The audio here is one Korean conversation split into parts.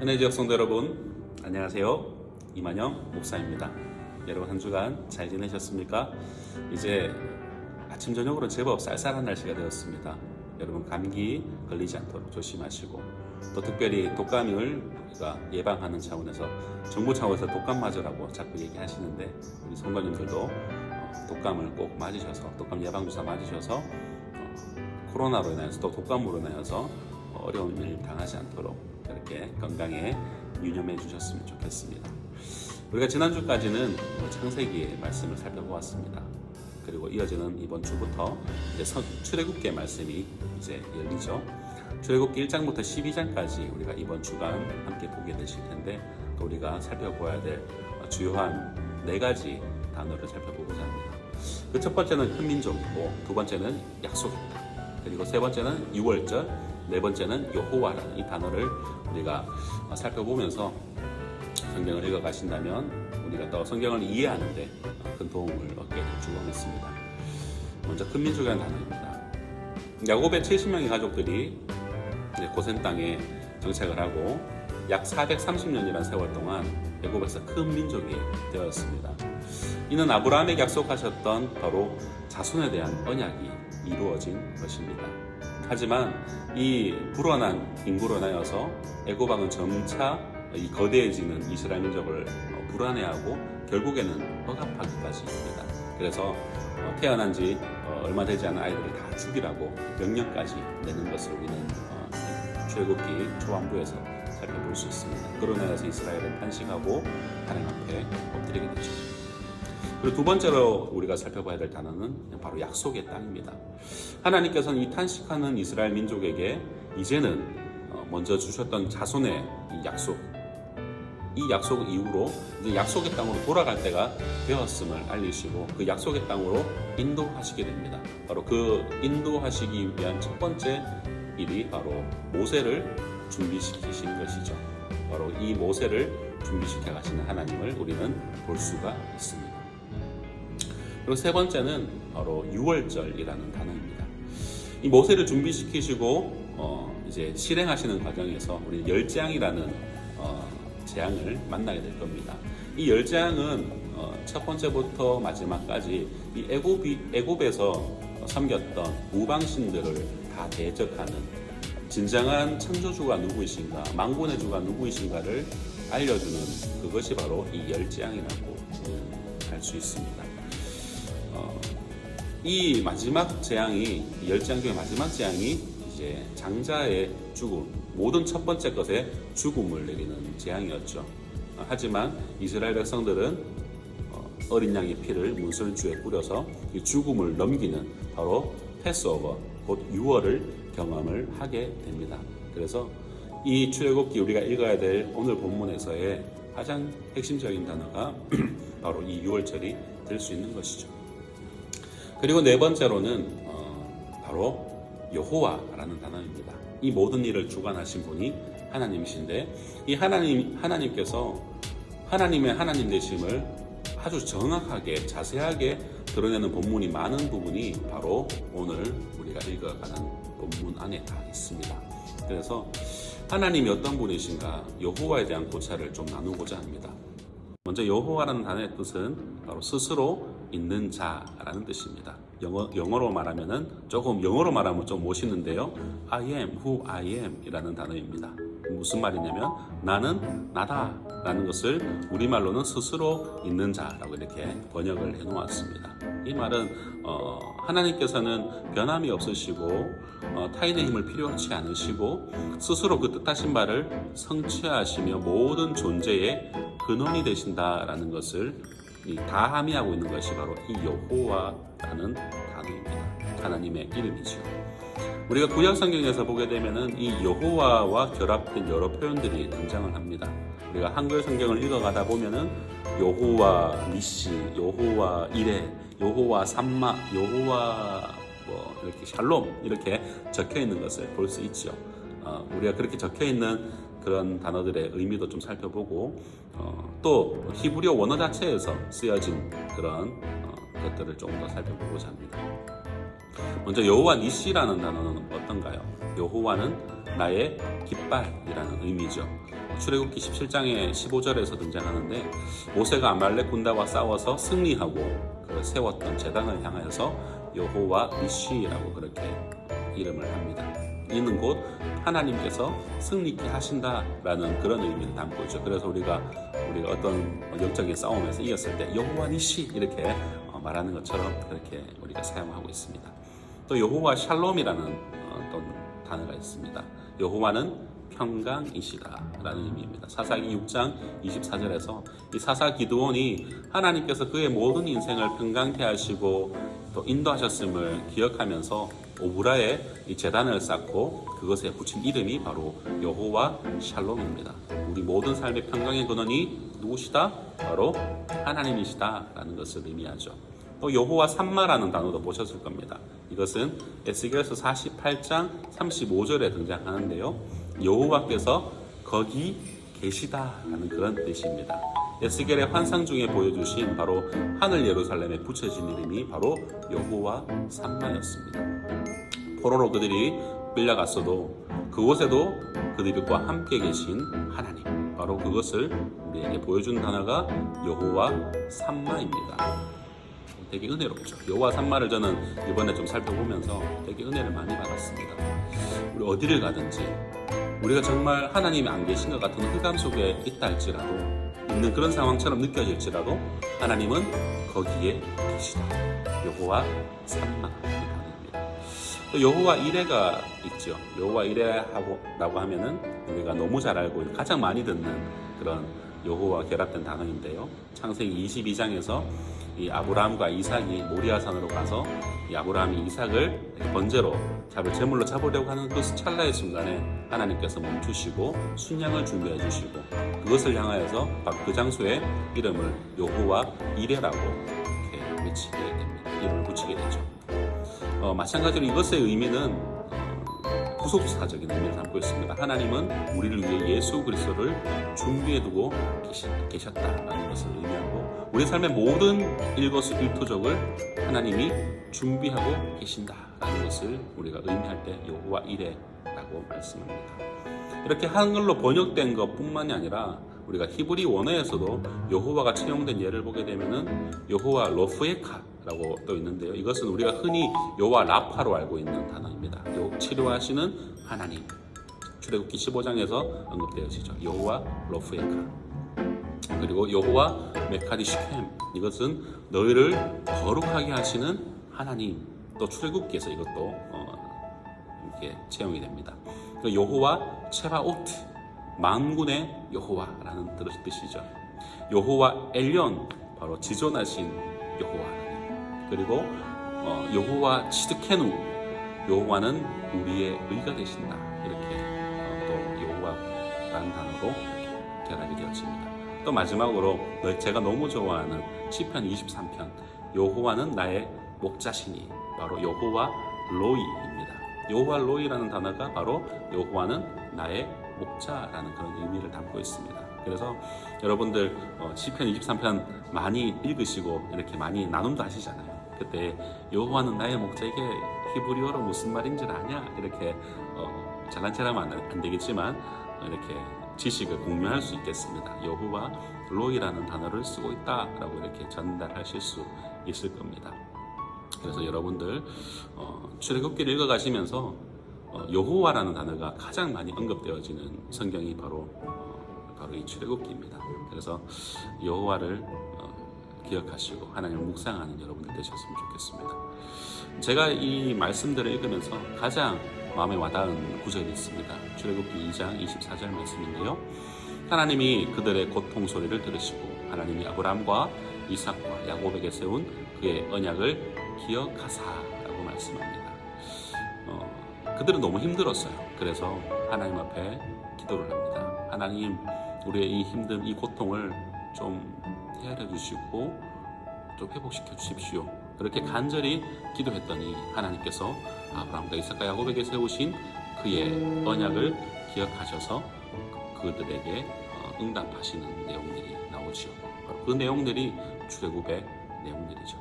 은혜지역 성도 여러분, 안녕하세요. 이만영 목사입니다. 여러분 한 주간 잘 지내셨습니까? 이제 아침 저녁으로 제법 쌀쌀한 날씨가 되었습니다. 여러분 감기 걸리지 않도록 조심하시고, 또 특별히 독감을 우리가 예방하는 차원에서 정부 차원에서 독감 맞으라고 자꾸 얘기하시는데, 우리 성도님들도 독감을 꼭 맞으셔서, 독감 예방주사 맞으셔서 코로나로 인해서 또 독감으로 인해서 어려움을 당하지 않도록 이렇게 건강에 유념해 주셨으면 좋겠습니다. 우리가 지난주까지는 창세기의 말씀을 살펴보았습니다. 그리고 이어지는 이번 주부터 이제 출애굽기의 말씀이 이제 열리죠. 출애굽기 1장부터 12장까지 우리가 이번 주간 함께 보게 되실 텐데, 또 우리가 살펴보아야 될 주요한 4가지 단어를 살펴보고자 합니다. 그 첫 번째는 큰 민족이고, 두 번째는 약속이다. 그리고 세 번째는 유월절, 네 번째는 여호와라는 이 단어를 우리가 살펴보면서 성경을 읽어가신다면 우리가 또 성경을 이해하는데 큰 도움을 얻게 될 줄 믿습니다. 먼저 큰 민족이라는 단어입니다. 야곱의 70명의 가족들이 고센 땅에 정착을 하고 약 430년이라는 세월 동안 애굽에서 큰 민족이 되었습니다. 이는 아브라함에게 약속하셨던 바로 자손에 대한 언약이 이루어진 것입니다. 하지만 이 불어난 인구로 인하여서 애굽 왕은 점차 이 거대해지는 이스라엘 민족을 불안해하고 결국에는 억압하기까지 합니다. 그래서 태어난 지 얼마 되지 않은 아이들을 다 죽이라고 명령까지 내는 것을 우리는 출애굽기 초반부에서 살펴볼 수 있습니다. 그로 인해서 이스라엘은 탄식하고 하나님 앞에 엎드리게 되죠. 그리고 두 번째로 우리가 살펴봐야 될 단어는 바로 약속의 땅입니다. 하나님께서는 이 탄식하는 이스라엘 민족에게 이제는 먼저 주셨던 자손의 이 약속 이후로 이제 약속의 땅으로 돌아갈 때가 되었음을 알리시고, 그 약속의 땅으로 인도하시게 됩니다. 바로 그 인도하시기 위한 첫 번째 일이 바로 모세를 준비시키신 것이죠. 바로 이 모세를 준비시켜 가시는 하나님을 우리는 볼 수가 있습니다. 그리고 세 번째는 바로 유월절이라는 단어입니다. 이 모세를 준비시키시고 이제 실행하시는 과정에서 우리 10재앙이라는 재앙을 만나게 될 겁니다. 이 10재앙은 첫 번째부터 마지막까지 이 애굽에서 섬겼던 우방신들을 다 대적하는, 진정한 창조주가 누구이신가, 만군의 주가 누구이신가를 알려주는 그것이 바로 이 10재앙이라고 할 수 있습니다. 이 마지막 재앙이, 10재앙 중에 마지막 재앙이 이제 장자의 죽음, 모든 첫 번째 것에 죽음을 내리는 재앙이었죠. 하지만 이스라엘 백성들은 어린 양의 피를 문설주에 뿌려서 이 죽음을 넘기는 바로 패스오버, 곧 유월을 경험을 하게 됩니다. 그래서 이 출애굽기 우리가 읽어야 될 오늘 본문에서의 가장 핵심적인 단어가 바로 이 유월절이 될 수 있는 것이죠. 그리고 네 번째로는 바로 여호와라는 단어입니다. 이 모든 일을 주관하신 분이 하나님이신데, 이 하나님께서 하나님의 하나님 되심을 아주 정확하게 자세하게 드러내는 본문이 많은 부분이 바로 오늘 우리가 읽어가는 본문 안에 다 있습니다. 그래서 하나님이 어떤 분이신가, 여호와에 대한 고찰을 좀 나누고자 합니다. 먼저 여호와라는 단어의 뜻은 바로 스스로 있는 자라는 뜻입니다. 영어로 말하면 좀 멋있는데요. I am who I am 이라는 단어입니다. 무슨 말이냐면 나는 나다 라는 것을 우리말로는 스스로 있는 자라고 이렇게 번역을 해 놓았습니다. 이 말은 하나님께서는 변함이 없으시고 타인의 힘을 필요하지 않으시고 스스로 그 뜻하신 바를 성취하시며 모든 존재의 근원이 되신다라는 것을 다 함의하고 있는 것이 바로 이 여호와라는 단어입니다. 하나님의 이름이죠. 우리가 구약 성경에서 보게 되면은 이 여호와와 결합된 여러 표현들이 등장을 합니다. 우리가 한글 성경을 읽어가다 보면은 여호와 니시, 여호와 이레, 여호와 삼마, 여호와 이렇게 샬롬 이렇게 적혀 있는 것을 볼 수 있죠. 우리가 그렇게 적혀 있는 그런 단어들의 의미도 좀 살펴보고 또 히브리어 원어 자체에서 쓰여진 그런 것들을 조금 더 살펴보고자 합니다. 먼저 여호와 니시라는 단어는 어떤가요? 여호와는 나의 깃발이라는 의미죠. 출애굽기 17장의 15절에서 등장하는데 모세가 아말렉 군대와 싸워서 승리하고 그 세웠던 제단을 향하여서 여호와 니시라고 그렇게 이름을 합니다. 이는 곧 하나님께서 승리케 하신다라는 그런 의미를 담고 있죠. 그래서 우리가 어떤 영적인 싸움에서 이겼을 때 여호와 니시 이렇게 말하는 것처럼 그렇게 우리가 사용하고 있습니다. 또 여호와 샬롬이라는 또 단어가 있습니다. 여호와는 평강이시다라는 의미입니다. 사사기 6장 24절에서 이 사사 기드온이 하나님께서 그의 모든 인생을 평강케 하시고 또 인도하셨음을 기억하면서 오브라에 이 제단을 쌓고 그것에 붙인 이름이 바로 여호와 샬롬입니다. 우리 모든 삶의 평강의 근원이 누구시다? 바로 하나님이시다라는 것을 의미하죠. 또 여호와 삼마라는 단어도 보셨을 겁니다. 이것은 에스겔서 48장 35절에 등장하는데요. 여호와께서 거기 계시다라는 그런 뜻입니다. 에스겔의 환상 중에 보여주신 바로 하늘 예루살렘에 붙여진 이름이 바로 여호와 삼마였습니다. 포로로 그들이 끌려갔어도 그곳에도 그들과 함께 계신 하나님, 바로 그것을 우리에게 보여준 단어가 여호와 삼마입니다. 되게 은혜롭죠. 여호와 삼마를 저는 이번에 좀 살펴보면서 되게 은혜를 많이 받았습니다. 우리 어디를 가든지 우리가 정말 하나님이 안 계신 것 같은 흑암 속에 있다 할지라도, 있는 그런 상황처럼 느껴질지라도 하나님은 거기에 계시다. 여호와 삼마 단어입니다. 또 여호와 이레가 있죠. 여호와 이레라고 하면은 우리가 너무 잘 알고 가장 많이 듣는 그런 여호와 결합된 단어인데요. 창세기 22장에서 이 아브라함과 이삭이 모리아산으로 가서 이 아브라함이 이삭을 번제로 제물로 잡으려고 하는 그 찰나의 순간에 하나님께서 멈추시고 순양을 준비해 주시고 그것을 향하여서 바로 그 장소에 이름을 여호와 이레라고 이렇게 외치게 됩니다. 이름을 붙이게 되죠. 마찬가지로 이것의 의미는 구속사적인 의미를 담고 있습니다. 하나님은 우리를 위해 예수 그리스도를 준비해두고 계셨다라는 것을 의미하고 우리 삶의 모든 일거수일투족을 하나님이 준비하고 계신다라는 것을 우리가 의미할 때 여호와 이레라고 말씀합니다. 이렇게 한글로 번역된 것뿐만이 아니라 우리가 히브리 원어에서도 여호와가 채용된 예를 보게 되면은 여호와 로프에카라고 또 있는데요. 이것은 우리가 흔히 여호와 라파로 알고 있는 단어입니다. 치료하시는 하나님. 출애굽기 15장에서 언급되어지죠. 여호와 로프에카. 그리고 여호와 메카디 시켐. 이것은 너희를 거룩하게 하시는 하나님. 또 출애굽기에서 이것도 이렇게 채용이 됩니다. 여호와 체바오트. 만군의 여호와라는 뜻이죠. 여호와 엘yon, 바로 지존하신 여호와. 그리고 여호와 치드케누, 여호와는 우리의 의가 되신다. 이렇게 또 여호와라는 단어로 이렇게 결합이 되었습니다. 또 마지막으로 제가 너무 좋아하는 시편 23편, 여호와는 나의 목자시니, 바로 여호와 로이입니다. 여호와 로이라는 단어가 바로 여호와는 나의 목자라는 그런 의미를 담고 있습니다. 그래서 여러분들 시편 23편 많이 읽으시고 이렇게 많이 나눔도 하시잖아요. 그때 여호와는 나의 목자, 이게 히브리어로 무슨 말인지 아냐? 이렇게 잘난 척하면 안 되겠지만 이렇게 지식을 공유할 수 있겠습니다. 여호와 로이라는 단어를 쓰고 있다라고 이렇게 전달하실 수 있을 겁니다. 그래서 여러분들 출애굽기를 읽어가시면서 여호와라는 단어가 가장 많이 언급되어지는 성경이 바로 이 출애굽기입니다. 그래서 여호와를 기억하시고 하나님을 묵상하는 여러분들 되셨으면 좋겠습니다. 제가 이 말씀들을 읽으면서 가장 마음에 와닿은 구절이 있습니다. 출애굽기 2장 24절 말씀인데요. 하나님이 그들의 고통 소리를 들으시고 하나님이 아브라함과 이삭과 야곱에게 세운 그의 언약을 기억하사라고 말씀합니다. 그들은 너무 힘들었어요. 그래서 하나님 앞에 기도를 합니다. 하나님, 우리의 이 힘든 이 고통을 좀 헤아려 주시고 좀 회복시켜 주십시오. 그렇게 간절히 기도했더니 하나님께서 아브라함과 이삭과 야곱에게 세우신 그의 언약을 기억하셔서 그들에게 응답하시는 내용들이 나오지요. 그 내용들이 출애굽의 내용들이죠.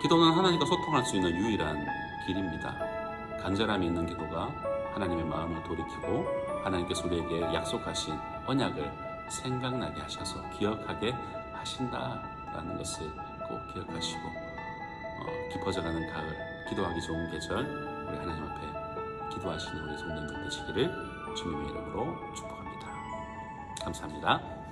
기도는 하나님과 소통할 수 있는 유일한 길입니다. 간절함이 있는 기도가 하나님의 마음을 돌이키고 하나님께서 우리에게 약속하신 언약을 생각나게 하셔서 기억하게 하신다라는 것을 꼭 기억하시고 깊어져가는 가을, 기도하기 좋은 계절, 우리 하나님 앞에 기도하시는 우리 성도님들 되시기를 주님의 이름으로 축복합니다. 감사합니다.